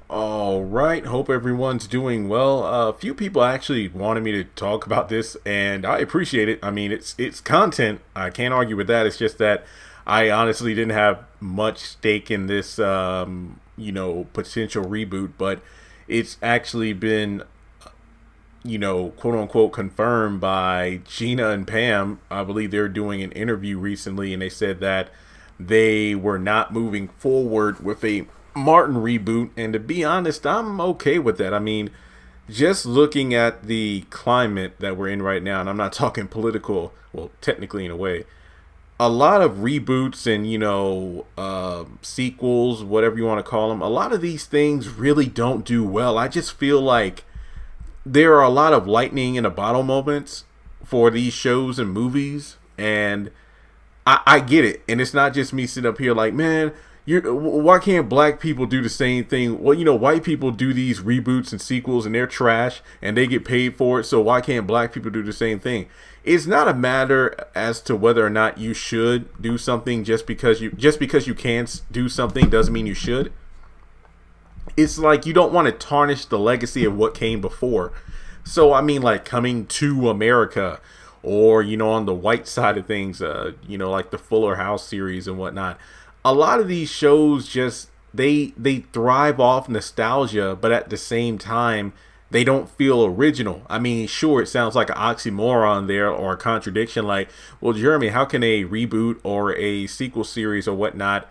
All right. Hope everyone's doing well. A few people actually wanted me to talk about this, and I appreciate it. I mean, it's content. I can't argue with that. It's just that I honestly didn't have much stake in this, potential reboot, but it's actually been, quote unquote, confirmed by Gina and Pam. I believe they're doing an interview recently, and they said that they were not moving forward with a Martin reboot. And to be honest, I'm okay with that. I mean, just looking at the climate that we're in right now, and I'm not talking political, well, technically in a way, a lot of reboots and sequels, whatever you want to call them, a lot of these things really don't do well. I just feel like there are a lot of lightning in a bottle moments for these shows and movies, and I get it. And it's not just me sitting up here like, man, why can't black people do the same thing? Well, white people do these reboots and sequels and they're trash and they get paid for it, so why can't black people do the same thing? It's not a matter as to whether or not you should do something. Just because you can do something doesn't mean you should. It's like you don't want to tarnish the legacy of what came before. So I mean, like Coming to America, or on the white side of things, like the Fuller House series and whatnot. A lot of these shows just they thrive off nostalgia, but at the same time they don't feel original. I mean, sure, it sounds like an oxymoron there or a contradiction. Like, well, Jeremy, how can a reboot or a sequel series or whatnot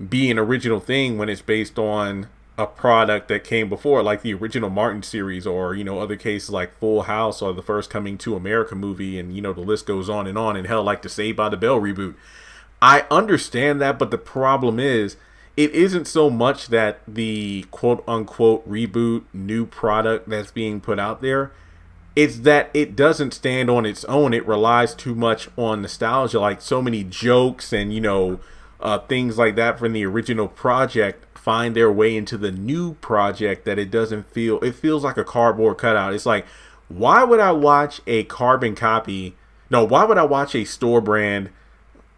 be an original thing when it's based on a product that came before, like the original Martin series, or other cases like Full House or the first Coming to America movie, and the list goes on, and hell, like the Saved by the Bell reboot. I understand that, but the problem is it isn't so much that the quote unquote reboot new product that's being put out there, it's that it doesn't stand on its own. It relies too much on nostalgia, like so many jokes and things like that from the original project find their way into the new project, that it feels like a cardboard cutout. It's like, why would I watch a carbon copy? No, why would I watch a store brand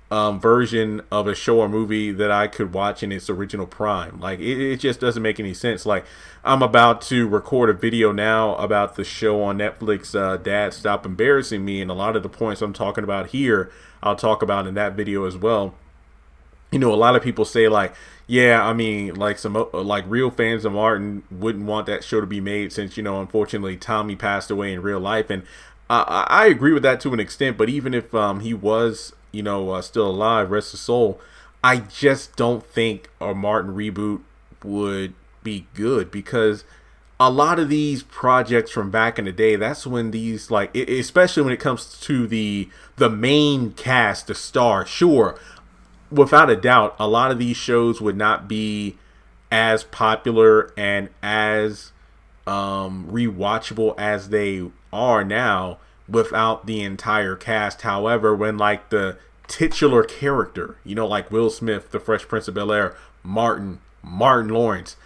version of a show or movie that I could watch in its original prime? Like, it just doesn't make any sense. Like, I'm about to record a video now about the show on Netflix, Dad Stop Embarrassing Me, and a lot of the points I'm talking about here I'll talk about in that video as well. A lot of people say, like, yeah, I mean, like some like real fans of Martin wouldn't want that show to be made since unfortunately Tommy passed away in real life, and I agree with that to an extent. But even if he was still alive, rest his soul, I just don't think a Martin reboot would be good, because a lot of these projects from back in the day, that's when these, like, especially when it comes to the main cast, the star, sure, without a doubt, a lot of these shows would not be as popular and as rewatchable as they are now without the entire cast. However, when like the titular character, like Will Smith, The Fresh Prince of Bel-Air, Martin Lawrence,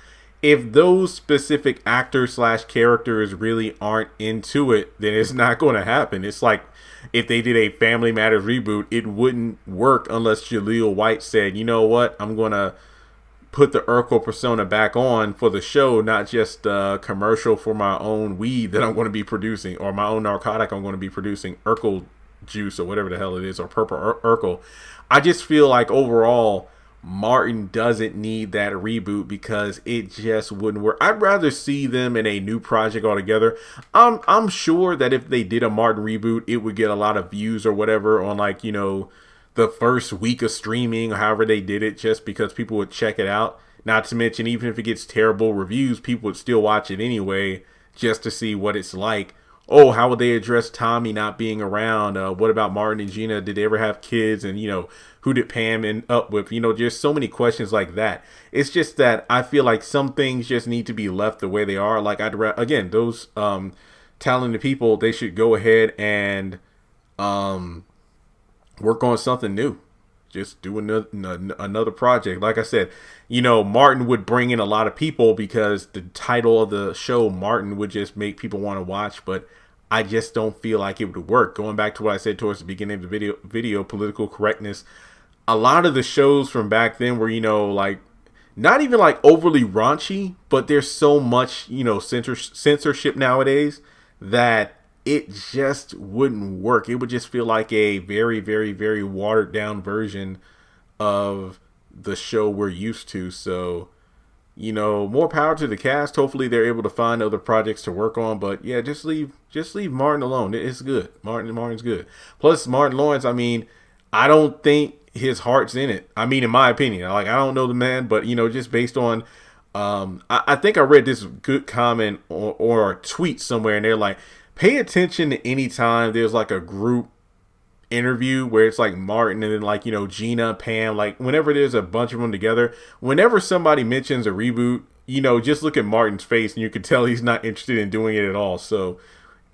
if those specific actors / characters really aren't into it, then it's not going to happen. It's like if they did a Family Matters reboot, it wouldn't work unless Jaleel White said, you know what, I'm going to put the Urkel persona back on for the show, not just a commercial for my own weed that I'm going to be producing, or my own narcotic I'm going to be producing, Urkel juice or whatever the hell it is, or purple Urkel. I just feel like overall Martin doesn't need that reboot because it just wouldn't work. I'd rather see them in a new project altogether. I'm sure that if they did a Martin reboot, it would get a lot of views or whatever on, like, the first week of streaming, or however they did it, just because people would check it out. Not to mention, even if it gets terrible reviews, people would still watch it anyway just to see what it's like. Oh, how would they address Tommy not being around? What about Martin and Gina? Did they ever have kids? And, who did Pam end up with? Just so many questions like that. It's just that I feel like some things just need to be left the way they are. Like, again, those talented people, they should go ahead and work on something new. Just do another project. Like I said, Martin would bring in a lot of people because the title of the show, Martin, would just make people want to watch. But I just don't feel like it would work. Going back to what I said towards the beginning of the video, political correctness. A lot of the shows from back then were, like not even like overly raunchy, but there's so much, censorship nowadays that it just wouldn't work. It would just feel like a very, very, very watered down version of the show we're used to. So, more power to the cast. Hopefully they're able to find other projects to work on. But yeah, just leave Martin alone. It's good. Martin's good. Plus Martin Lawrence, I mean, I don't think his heart's in it. I mean, in my opinion, like, I don't know the man, but just based on, I think I read this good comment or a tweet somewhere, and they're like, pay attention to any time there's like a group interview where it's like Martin and then like, Gina, Pam, like whenever there's a bunch of them together, whenever somebody mentions a reboot, just look at Martin's face and you can tell he's not interested in doing it at all. So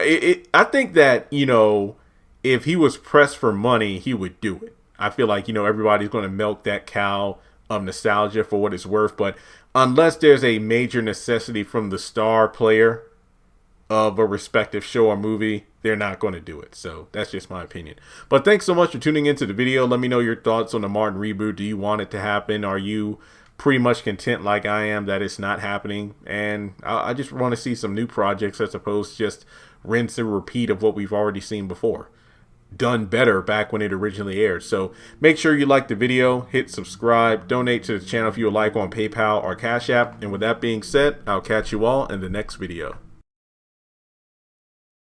I think that, if he was pressed for money, he would do it. I feel like, everybody's going to milk that cow of nostalgia for what it's worth. But unless there's a major necessity from the star player of a respective show or movie, they're not going to do it. So that's just my opinion. But thanks so much for tuning into the video. Let me know your thoughts on the Martin reboot. Do you want it to happen? Are you pretty much content like I am that it's not happening? And I just want to see some new projects as opposed to just rinse and repeat of what we've already seen before, done better back when it originally aired. So make sure you like the video, hit subscribe, donate to the channel if you would like on PayPal or Cash App. And with that being said, I'll catch you all in the next video.